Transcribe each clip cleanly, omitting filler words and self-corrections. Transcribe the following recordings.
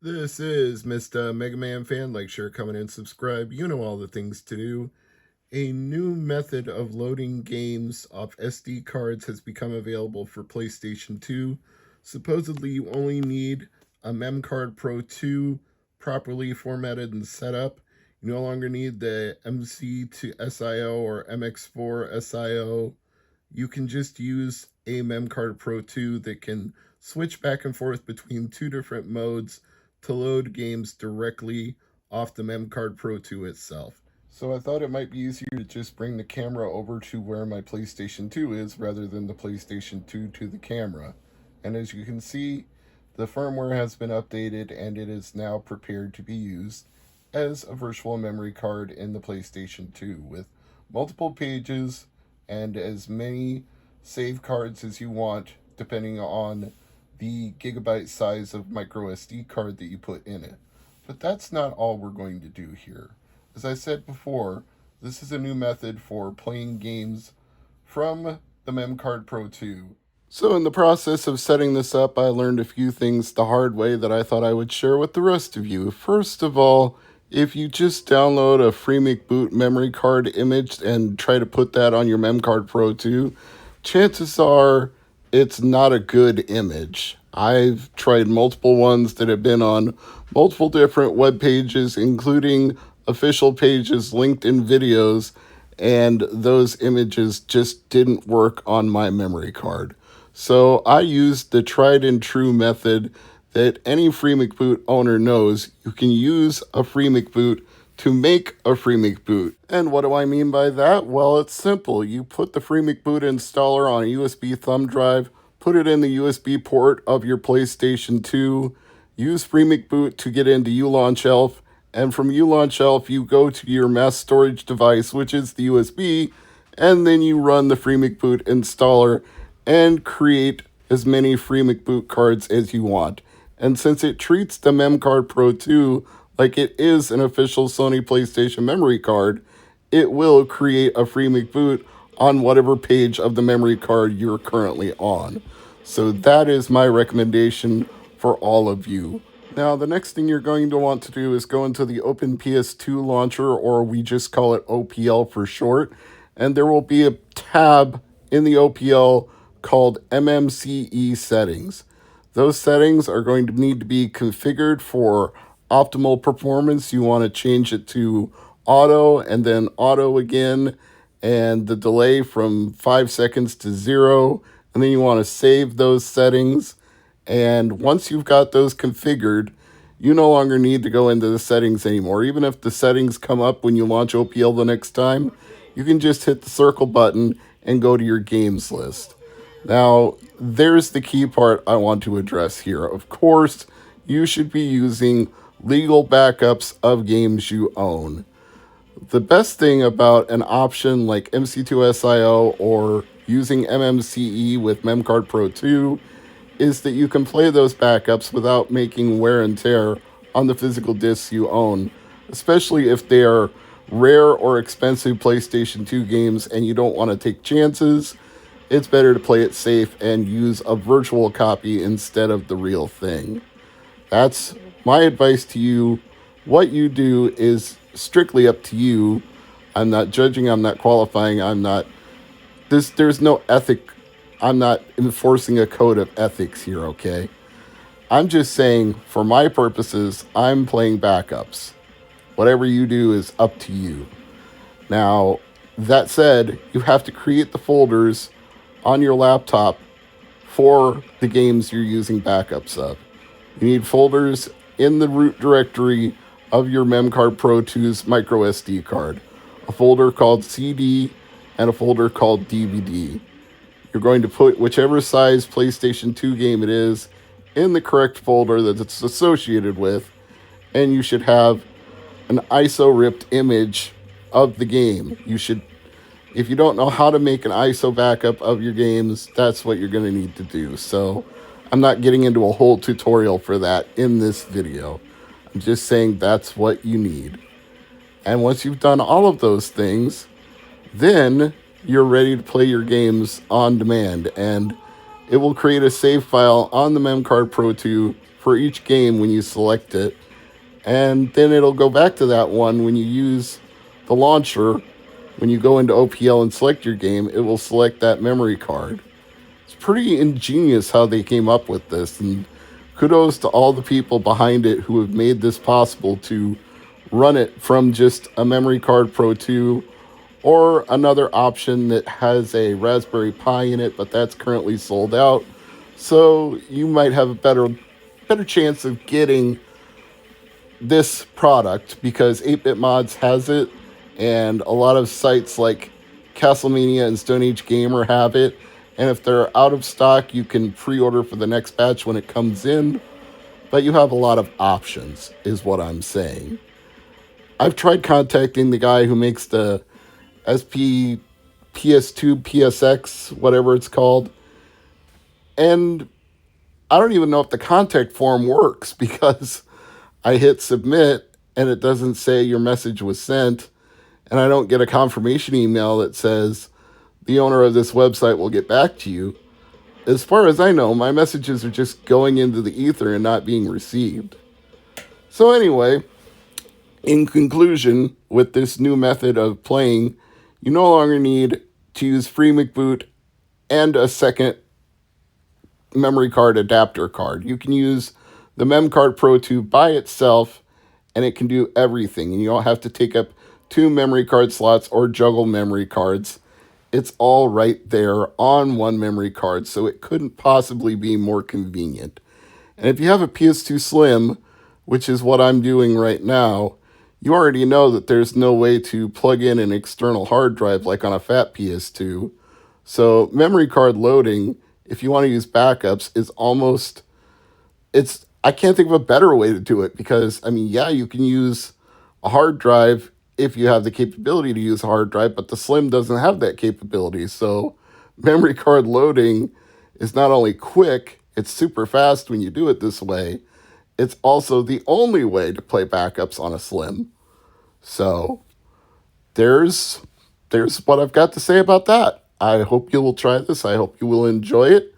This is Mr. MegaManFan. Like, share, comment, and subscribe. You know all the things to do. A new method of loading games off SD cards has become available for PlayStation 2. Supposedly, you only need a MemCard Pro 2 properly formatted and set up. You no longer need the MC to SIO or MX4 SIO. You can just use a MemCard Pro 2 that can switch back and forth between two different modes to load games directly off the MemCard Pro 2 itself. So I thought it might be easier to just bring the camera over to where my PlayStation 2 is rather than the PlayStation 2 to the camera. And as you can see, the firmware has been updated and it is now prepared to be used as a virtual memory card in the PlayStation 2 with multiple pages and as many save cards as you want, depending on the gigabyte size of micro SD card that you put in it. But that's not all we're going to do here. As I said before, this is a new method for playing games from the MemCard Pro 2. So in the process of setting this up, I learned a few things the hard way that I thought I would share with the rest of you. First of all, if you just download a free McBoot memory card image and try to put that on your MemCard Pro 2, chances are it's not a good image. I've tried multiple ones that have been on multiple different web pages, including official pages linked in videos, and those images just didn't work on my memory card. So I used the tried and true method that any free McBoot owner knows. You can use a free McBoot to make a free McBoot. And what do I mean by that? Well, it's simple. You put the free McBoot installer on a USB thumb drive, put it in the USB port of your PlayStation 2, use free McBoot to get into ULaunch Elf, and from ULaunch Elf you go to your mass storage device, which is the USB, and then you run the free McBoot installer and create as many free McBoot cards as you want. And since it treats the MemCard Pro 2 like it is an official Sony PlayStation memory card, it will create a free McBoot on whatever page of the memory card you're currently on. So that is my recommendation for all of you. Now, the next thing you're going to want to do is go into the Open PS2 launcher, or we just call it OPL for short, and there will be a tab in the OPL called MMCE settings. Those settings are going to need to be configured for optimal performance. You want to change it to auto and then auto again, and the delay from 5 seconds to 0. And then you want to save those settings. And once you've got those configured, you no longer need to go into the settings anymore. Even if the settings come up when you launch OPL the next time, you can just hit the circle button and go to your games list. Now, there's the key part I want to address here. Of course, you should be using legal backups of games you own. The best thing about an option like MC2SIO or using MMCE with MemCard Pro 2 is that you can play those backups without making wear and tear on the physical discs you own, especially if they are rare or expensive PlayStation 2 games and you don't want to take chances. It's better to play it safe and use a virtual copy instead of the real thing. That's my advice to you. What you do is strictly up to you. I'm not judging, I'm not qualifying, there's no ethic. I'm not enforcing a code of ethics here, okay? I'm just saying, for my purposes, I'm playing backups. Whatever you do is up to you. Now, that said, you have to create the folders on your laptop for the games you're using backups of. You need folders in the root directory of your MemCard Pro 2's micro SD card, a folder called CD and a folder called DVD. You're going to put whichever size PlayStation 2 game it is in the correct folder that it's associated with, and you should have an ISO ripped image of the game. If you don't know how to make an ISO backup of your games, that's what you're going to need to do. So I'm not getting into a whole tutorial for that in this video. I'm just saying that's what you need. And once you've done all of those things, then you're ready to play your games on demand. And it will create a save file on the MemCard Pro 2 for each game when you select it. And then it'll go back to that one when you use the launcher. When you go into OPL and select your game, it will select that memory card. It's pretty ingenious how they came up with this, and kudos to all the people behind it who have made this possible to run it from just a Memory Card Pro 2 or another option that has a Raspberry Pi in it, but that's currently sold out. So you might have a better chance of getting this product because 8-Bit Mods has it, and a lot of sites like Castlemania and Stone Age Gamer have it. And if they're out of stock, you can pre-order for the next batch when it comes in. But you have a lot of options, is what I'm saying. I've tried contacting the guy who makes the SP PS2 PSX, whatever it's called, and I don't even know if the contact form works because I hit submit and it doesn't say your message was sent, and I don't get a confirmation email that says the owner of this website will get back to you. As far as I know, my messages are just going into the ether and not being received. So anyway, in conclusion, with this new method of playing, you no longer need to use FreeMcBoot and a second memory card adapter card. You can use the MemCard Pro 2 by itself, and it can do everything. And you don't have to take up 2 memory card slots or juggle memory cards. It's all right there on one memory card, so it couldn't possibly be more convenient. And if you have a PS2 Slim, which is what I'm doing right now, you already know that there's no way to plug in an external hard drive like on a fat PS2. So memory card loading, if you want to use backups, is almost, I can't think of a better way to do it because, I mean, yeah, you can use a hard drive if you have the capability to use a hard drive, but the Slim doesn't have that capability. So memory card loading is not only quick, it's super fast when you do it this way. It's also the only way to play backups on a Slim. So there's what I've got to say about that. I hope you will try this. I hope you will enjoy it.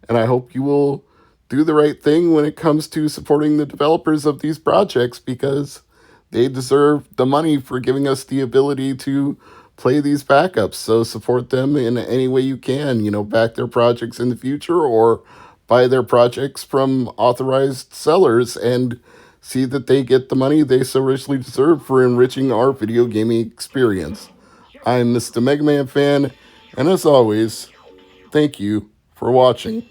And I hope you will do the right thing when it comes to supporting the developers of these projects because they deserve the money for giving us the ability to play these backups. So support them in any way you can. Back their projects in the future or buy their projects from authorized sellers and see that they get the money they so richly deserve for enriching our video gaming experience. I'm Mr. MegaManFan, and as always, thank you for watching.